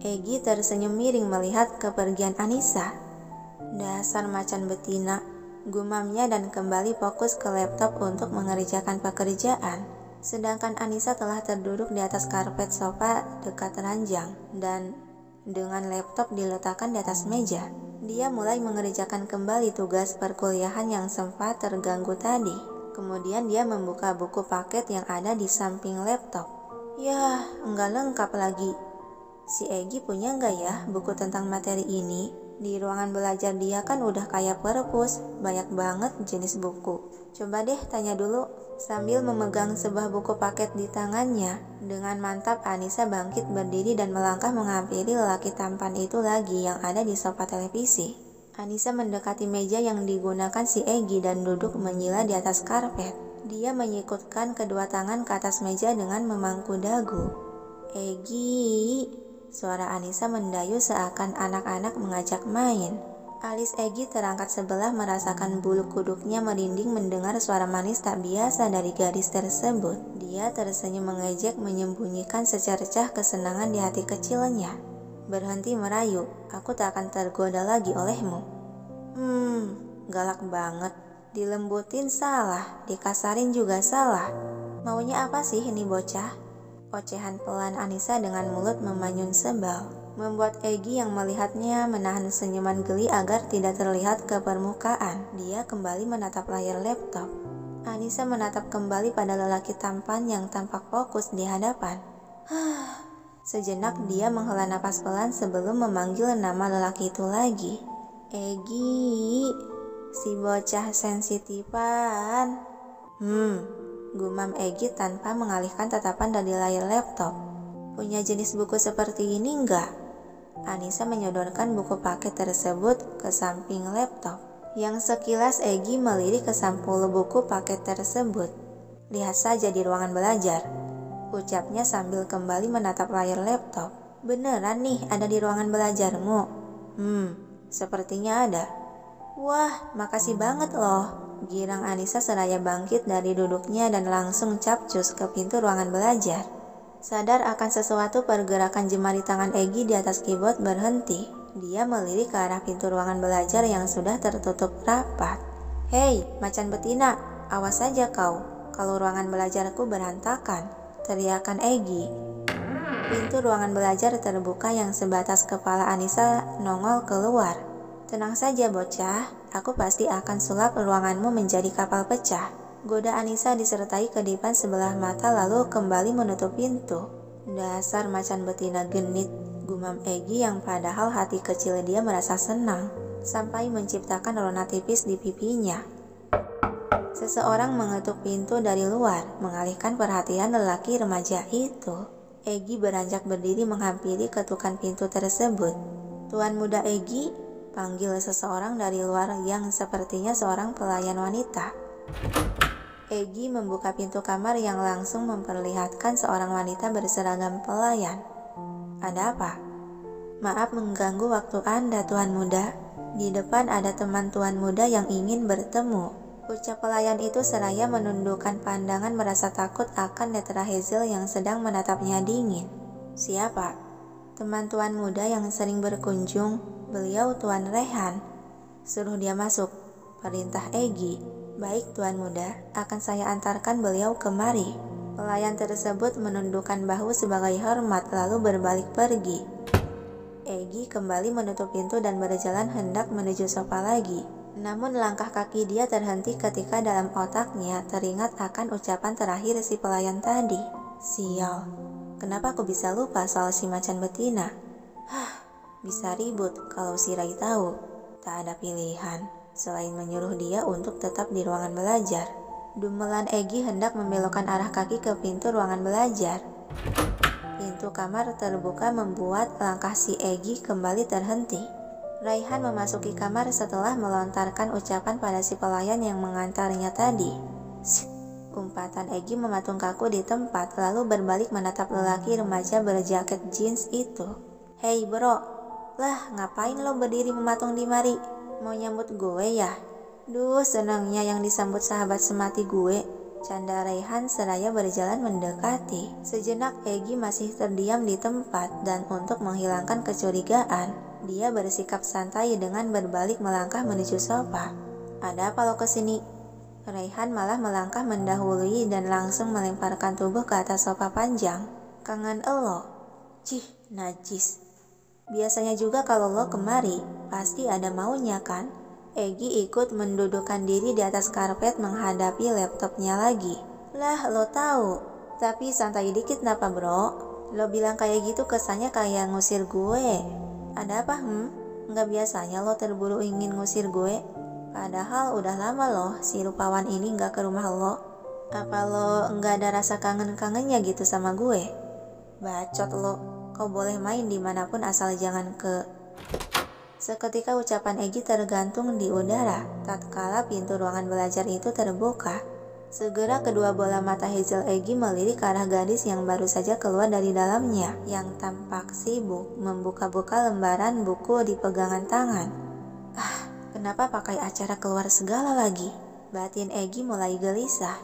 Egi tersenyum miring melihat kepergian Anissa. Dasar macan betina, gumamnya dan kembali fokus ke laptop untuk mengerjakan pekerjaan. Sedangkan Anissa telah terduduk di atas karpet sofa dekat ranjang dan dengan laptop diletakkan di atas meja. Dia mulai mengerjakan kembali tugas perkuliahan yang sempat terganggu tadi. Kemudian dia membuka buku paket yang ada di samping laptop. Yah, enggak lengkap lagi. Si Egi punya enggak ya buku tentang materi ini? Di ruangan belajar dia kan udah kayak perpus, banyak banget jenis buku. Coba deh tanya dulu. Sambil memegang sebuah buku paket di tangannya, dengan mantap Anissa bangkit berdiri dan melangkah menghampiri lelaki tampan itu lagi yang ada di sofa televisi. Anissa mendekati meja yang digunakan si Egi dan duduk menyila di atas karpet. Dia menyikutkan kedua tangan ke atas meja dengan memangku dagu. Egi, suara Anissa mendayu seakan anak-anak mengajak main. Alis Egi terangkat sebelah merasakan bulu kuduknya merinding mendengar suara manis tak biasa dari gadis tersebut. Dia tersenyum mengejek menyembunyikan secercah kesenangan di hati kecilnya. Berhenti merayu, aku tak akan tergoda lagi olehmu. Galak banget. Dilembutin salah, dikasarin juga salah. Maunya apa sih ini bocah? Ocehan pelan Anissa dengan mulut memanyun sebal membuat Egi yang melihatnya menahan senyuman geli agar tidak terlihat ke permukaan. Dia kembali menatap layar laptop. Anissa menatap kembali pada lelaki tampan yang tampak fokus di hadapan. Sejenak dia menghela napas pelan sebelum memanggil nama lelaki itu lagi. Egi, si bocah sensitifan. Gumam Egi tanpa mengalihkan tatapan dari layar laptop. Punya jenis buku seperti ini enggak? Anissa menyodorkan buku paket tersebut ke samping laptop. Yang sekilas Egi melirik ke sampul buku paket tersebut. Lihat saja di ruangan belajar, ucapnya sambil kembali menatap layar laptop. Beneran nih ada di ruangan belajarmu? Sepertinya ada. Wah, makasih banget loh. Girang Anissa seraya bangkit dari duduknya dan langsung capcus ke pintu ruangan belajar. Sadar akan sesuatu, pergerakan jemari tangan Egi di atas keyboard berhenti. Dia melirik ke arah pintu ruangan belajar yang sudah tertutup rapat. Hei, macan betina, awas saja kau. Kalau ruangan belajarku berantakan, teriakan Egi. Pintu ruangan belajar terbuka yang sebatas kepala Anissa nongol keluar. Tenang saja bocah, aku pasti akan sulap ruanganmu menjadi kapal pecah. Goda Anissa disertai kedipan sebelah mata lalu kembali menutup pintu. Dasar macan betina genit, gumam Egi yang padahal hati kecil dia merasa senang, sampai menciptakan rona tipis di pipinya. Seseorang mengetuk pintu dari luar, mengalihkan perhatian lelaki remaja itu. Egi beranjak berdiri menghampiri ketukan pintu tersebut. Tuan muda Egi, panggil seseorang dari luar yang sepertinya seorang pelayan wanita. Egi membuka pintu kamar yang langsung memperlihatkan seorang wanita berseragam pelayan. Ada apa? Maaf mengganggu waktu Anda, Tuan Muda. Di depan ada teman Tuan Muda yang ingin bertemu. Ucap pelayan itu seraya menundukkan pandangan merasa takut akan netra Hazel yang sedang menatapnya dingin. Siapa? Teman Tuan Muda yang sering berkunjung. Beliau Tuan Rehan. Suruh dia masuk, perintah Egi. Baik Tuan Muda, akan saya antarkan beliau kemari. Pelayan tersebut menundukkan bahu sebagai hormat lalu berbalik pergi. Egi kembali menutup pintu dan berjalan hendak menuju sofa lagi. Namun langkah kaki dia terhenti ketika dalam otaknya teringat akan ucapan terakhir si pelayan tadi. Sial, kenapa aku bisa lupa soal si macan betina? Bisa ribut kalau si Rai tahu. Tak ada pilihan selain menyuruh dia untuk tetap di ruangan belajar. Dumelan Egi hendak membelokkan arah kaki ke pintu ruangan belajar. Pintu kamar terbuka membuat langkah si Egi kembali terhenti. Raihan memasuki kamar setelah melontarkan ucapan pada si pelayan yang mengantarnya tadi. Umpatan Egi mematung kaku di tempat lalu berbalik menatap lelaki remaja berjaket jeans itu. Hei bro, lah ngapain lo berdiri mematung di mari? Mau nyambut gue ya? Duh, senangnya yang disambut sahabat semati gue. canda Raihan seraya berjalan mendekati. Sejenak Egy masih terdiam di tempat dan untuk menghilangkan kecurigaan, dia bersikap santai dengan berbalik melangkah menuju sofa. "Ada apa lo kesini?" Raihan malah melangkah mendahului dan langsung melemparkan tubuh ke atas sofa panjang. "Kangen elo." "Cih, najis. Biasanya juga kalau lo kemari, pasti ada maunya kan?" Egy ikut mendudukkan diri di atas karpet menghadapi laptopnya lagi. "Lah, lo tahu. Tapi santai dikit napa bro? Lo bilang kayak gitu kesannya kayak ngusir gue. Ada apa Nggak biasanya lo terburu ingin ngusir gue? Padahal udah lama loh si rupawan ini nggak ke rumah lo. Apa lo nggak ada rasa kangen-kangennya gitu sama gue? Bacot lo, kau boleh main dimanapun asal jangan ke..." Seketika ucapan Egy tergantung di udara, tatkala pintu ruangan belajar itu terbuka. Segera kedua bola mata Hazel Egy melirik ke arah gadis yang baru saja keluar dari dalamnya, yang tampak sibuk membuka-buka lembaran buku di pegangan tangan. Kenapa pakai acara keluar segala lagi? Batin Egy mulai gelisah.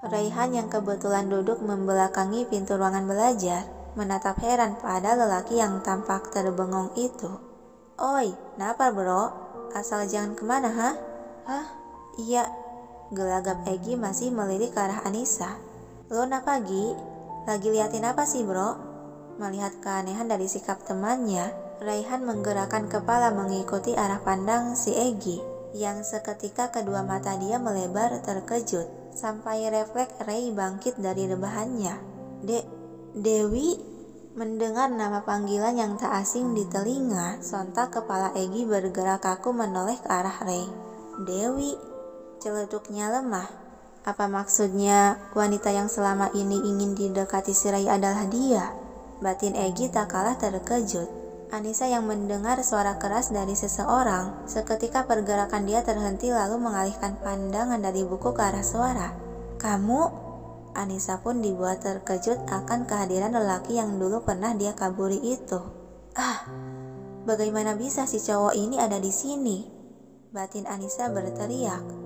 Raihan yang kebetulan duduk membelakangi pintu ruangan belajar, menatap heran pada lelaki yang tampak terbengong itu. "Oi, napa bro? Asal jangan kemana, hah?" Iya." Gelagap Egy masih melirik ke arah Anissa. "Lo napa Gi? Lagi liatin apa sih bro?" Melihat keanehan dari sikap temannya, Raihan menggerakkan kepala mengikuti arah pandang si Egy, yang seketika kedua mata dia melebar terkejut, sampai refleks Ray bangkit dari rebahannya. Dewi?" Mendengar nama panggilan yang tak asing di telinga, sontak kepala Egy bergerak kaku menoleh ke arah Ray. "Dewi?" Celetuknya lemah. Apa maksudnya wanita yang selama ini ingin didekati si Ray adalah dia? Batin Egy tak kalah terkejut. Anissa yang mendengar suara keras dari seseorang, seketika pergerakan dia terhenti lalu mengalihkan pandangan dari buku ke arah suara. "Kamu?" Anissa pun dibuat terkejut akan kehadiran lelaki yang dulu pernah dia kaburi itu. Bagaimana bisa si cowok ini ada di sini?" Batin Anissa berteriak.